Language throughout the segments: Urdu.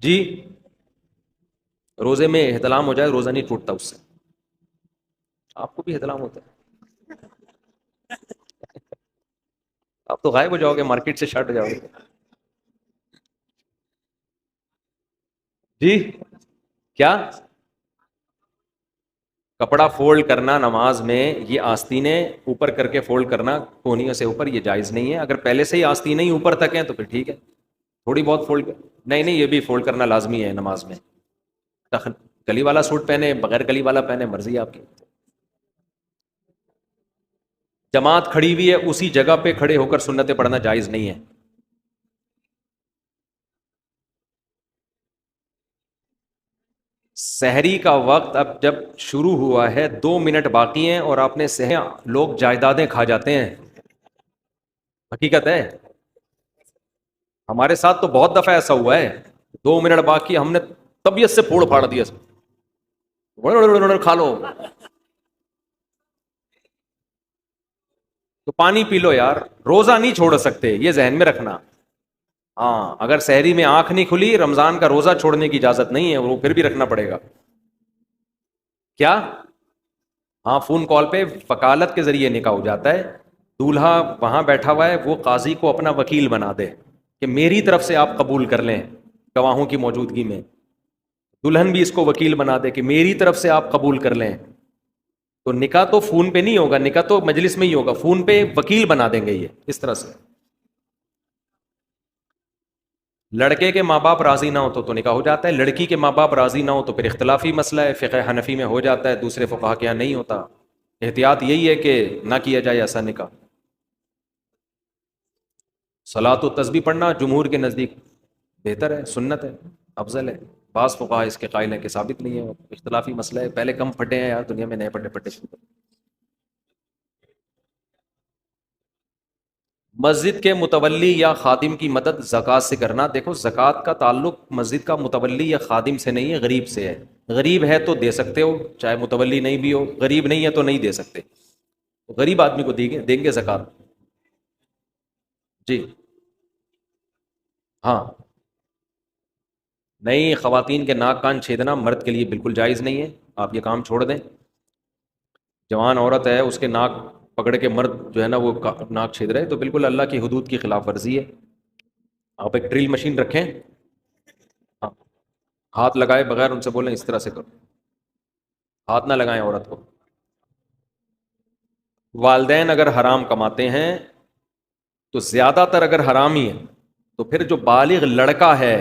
جی روزے میں احتلام ہو جائے روزہ نہیں ٹوٹتا اس سے. آپ کو بھی احتلام ہوتا ہے؟ آپ تو غائب ہو جاؤ گے، مارکیٹ سے شٹ جاؤ گے. جی کیا؟ کپڑا فولڈ کرنا نماز میں، یہ آستینیں اوپر کر کے فولڈ کرنا کونیوں سے اوپر، یہ جائز نہیں ہے. اگر پہلے سے ہی آستینیں ہی اوپر تک ہیں تو پھر ٹھیک ہے، تھوڑی بہت فولڈ نہیں نہیں، یہ بھی فولڈ کرنا لازمی ہے نماز میں. گلی والا سوٹ پہنے بغیر گلی والا پہنے، مرضی آپ کی. جماعت کھڑی ہوئی ہے اسی جگہ پہ کھڑے ہو کر سنتیں پڑھنا جائز نہیں ہے. سحری کا وقت اب جب شروع ہوا ہے 2 منٹ باقی ہیں اور آپ نے لوگ جائیدادیں کھا جاتے ہیں. حقیقت ہے، ہمارے ساتھ تو بہت دفعہ ایسا ہوا ہے. 2 منٹ باقی، ہم نے طبیعت سے پھوڑ پھاڑ دیا، کھا لو. تو پانی پی لو یار، روزہ نہیں چھوڑ سکتے، یہ ذہن میں رکھنا. ہاں اگر سحری میں آنکھ نہیں کھلی، رمضان کا روزہ چھوڑنے کی اجازت نہیں ہے، وہ پھر بھی رکھنا پڑے گا. کیا؟ ہاں فون کال پہ وکالت کے ذریعے نکاح ہو جاتا ہے. دولہا وہاں بیٹھا ہوا ہے، وہ قاضی کو اپنا وکیل بنا دے کہ میری طرف سے آپ قبول کر لیں گواہوں کی موجودگی میں. دلہن بھی اس کو وکیل بنا دے کہ میری طرف سے آپ قبول کر لیں. تو نکاح تو فون پہ نہیں ہوگا، نکاح تو مجلس میں ہی ہوگا، فون پہ وکیل بنا دیں گے یہ اس طرح سے. لڑکے کے ماں باپ راضی نہ ہو تو نکاح ہو جاتا ہے، لڑکی کے ماں باپ راضی نہ ہو تو پھر اختلافی مسئلہ ہے، فقہ حنفی میں ہو جاتا ہے، دوسرے فقہا کے یہاں نہیں ہوتا. احتیاط یہی ہے کہ نہ کیا جائے ایسا نکاح. صلاۃ و تسبیح پڑھنا جمہور کے نزدیک بہتر ہے، سنت ہے، افضل ہے. بعض فقہا اس کے قائل ہیں کہ ثابت نہیں ہے، اختلافی مسئلہ ہے. پہلے کم پھٹے ہیں یار دنیا میں، نئے پھٹے پھٹے. مسجد کے متولی یا خادم کی مدد زکوٰۃ سے کرنا. دیکھو زکوٰۃ کا تعلق مسجد کا متولی یا خادم سے نہیں ہے، غریب سے ہے. غریب ہے تو دے سکتے ہو، چاہے متولی نہیں بھی ہو. غریب نہیں ہے تو نہیں دے سکتے. غریب آدمی کو دیں گے زکوٰۃ. جی ہاں نہیں، خواتین کے ناک کان چھیدنا مرد کے لیے بالکل جائز نہیں ہے، آپ یہ کام چھوڑ دیں. جوان عورت ہے اس کے ناک پکڑ کے مرد جو ہے نا وہ ناک چھید رہے تو بالکل اللہ کی حدود کی خلاف ورزی ہے. آپ ایک ڈرل مشین رکھیں، ہاں، ہاتھ لگائے بغیر ان سے بولیں اس طرح سے کرو، ہاتھ نہ لگائیں عورت کو. والدین اگر حرام کماتے ہیں تو زیادہ تر اگر حرام ہی ہے تو پھر جو بالغ لڑکا ہے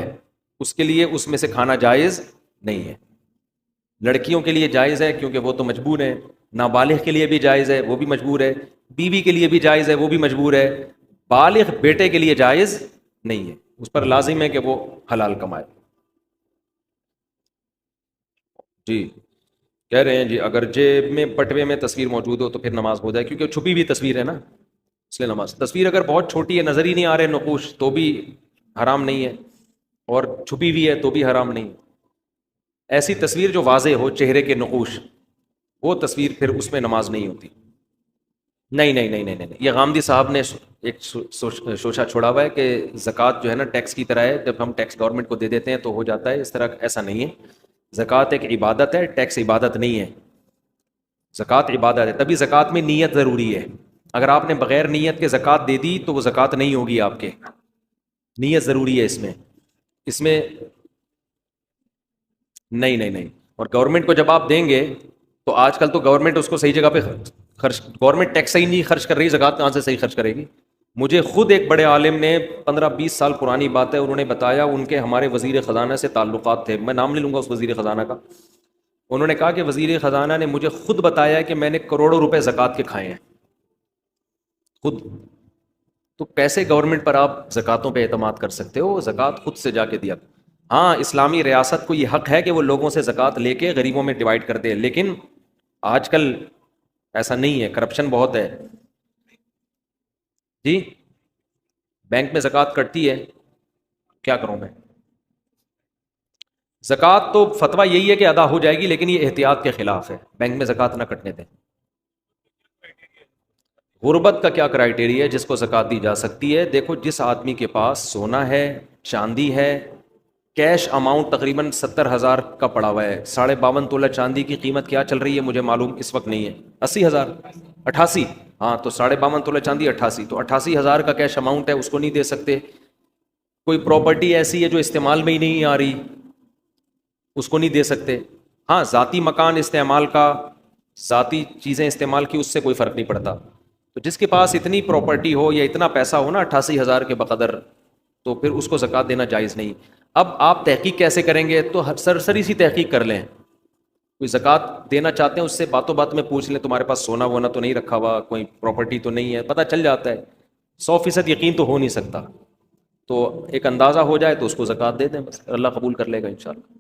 اس کے لیے اس میں سے کھانا جائز نہیں ہے. لڑکیوں کے لیے جائز ہے کیونکہ وہ تو مجبور ہیں، نابالغ کے لیے بھی جائز ہے وہ بھی مجبور ہے، بیوی کے لیے بھی جائز ہے وہ بھی مجبور ہے. بالغ بیٹے کے لیے جائز نہیں ہے، اس پر لازم ہے کہ وہ حلال کمائے. جی کہہ رہے ہیں جی اگر جیب میں بٹوے میں تصویر موجود ہو تو پھر نماز ہو جائے، کیونکہ چھپی ہوئی تصویر ہے نا اس لیے نماز. تصویر اگر بہت چھوٹی ہے، نظر ہی نہیں آ رہے نقوش، تو بھی حرام نہیں ہے، اور چھپی ہوئی ہے تو بھی حرام نہیں. ایسی تصویر جو واضح ہو چہرے کے نقوش، وہ تصویر پھر اس میں نماز نہیں ہوتی. نہیں نہیں نہیں نہیں نہیں، یہ غامدی صاحب نے ایک شوشہ چھوڑا ہوا ہے کہ زکوٰۃ جو ہے نا ٹیکس کی طرح ہے، جب ہم ٹیکس گورنمنٹ کو دے دیتے ہیں تو ہو جاتا ہے، اس طرح ایسا نہیں ہے. زکوٰۃ ایک عبادت ہے، ٹیکس عبادت نہیں ہے. زکوٰۃ عبادت ہے، تبھی زکوٰۃ میں نیت ضروری ہے. اگر آپ نے بغیر نیت کے زکوٰۃ دے دی تو وہ زکوٰۃ نہیں ہوگی آپ کے. نیت ضروری ہے اس میں نہیں نہیں نہیں. اور گورنمنٹ کو جب آپ دیں گے تو آج کل تو گورنمنٹ اس کو صحیح جگہ پہ خرچ، گورنمنٹ ٹیکس صحیح نہیں خرچ کر رہی، زکوٰۃ کہاں سے صحیح خرچ کرے گی. مجھے خود ایک بڑے عالم نے 15-20 سال پرانی بات ہے، انہوں نے بتایا ان کے ہمارے وزیر خزانہ سے تعلقات تھے، میں نام نہیں لوں گا اس وزیر خزانہ کا. انہوں نے کہا کہ وزیر خزانہ نے مجھے خود بتایا کہ میں نے کروڑوں روپے زکوٰۃ کے کھائے ہیں خود. تو پیسے گورنمنٹ پر آپ زکوٰۃوں پہ اعتماد کر سکتے ہو، زکوٰۃ خود سے جا کے دیا. ہاں اسلامی ریاست کو یہ حق ہے کہ وہ لوگوں سے زکوٰۃ لے کے غریبوں میں ڈیوائڈ کر دے، لیکن آج کل ایسا نہیں ہے، کرپشن بہت ہے. جی بینک میں زکوٰۃ کٹتی ہے، کیا کروں میں؟ زکوٰۃ تو فتویٰ یہی ہے کہ ادا ہو جائے گی، لیکن یہ احتیاط کے خلاف ہے، بینک میں زکوٰۃ نہ کٹنے دیں. غربت کا کیا کرائیٹیریا ہے جس کو زکوٰۃ دی جا سکتی ہے؟ دیکھو جس آدمی کے پاس سونا ہے، چاندی ہے، کیش اماؤنٹ تقریباً 70,000 کا پڑا ہوا ہے. 52.5 تولہ چاندی کی قیمت کیا چل رہی ہے مجھے معلوم اس وقت نہیں ہے. 80,000، 88. ہاں تو 52.5 تولہ چاندی 88، تو 88,000 کا کیش اماؤنٹ ہے، اس کو نہیں دے سکتے. کوئی پراپرٹی ایسی ہے جو استعمال میں ہی نہیں آ رہی، اس کو نہیں دے سکتے. ہاں ذاتی مکان استعمال کا، ذاتی چیزیں استعمال کی، اس سے کوئی فرق نہیں پڑتا. تو جس کے پاس اتنی پراپرٹی ہو یا اتنا پیسہ ہو نا 88,000 کے بقدر، تو پھر اس کو زکوٰۃ دینا جائز نہیں. اب آپ تحقیق کیسے کریں گے؟ تو سرسری سی تحقیق کر لیں. کوئی زکوٰۃ دینا چاہتے ہیں اس سے باتوں بات میں پوچھ لیں تمہارے پاس سونا وونا تو نہیں رکھا ہوا، کوئی پراپرٹی تو نہیں ہے، پتہ چل جاتا ہے. 100% یقین تو ہو نہیں سکتا، تو ایک اندازہ ہو جائے تو اس کو زکوٰۃ دے دیں، بس اللہ قبول کر لے گا انشاءاللہ.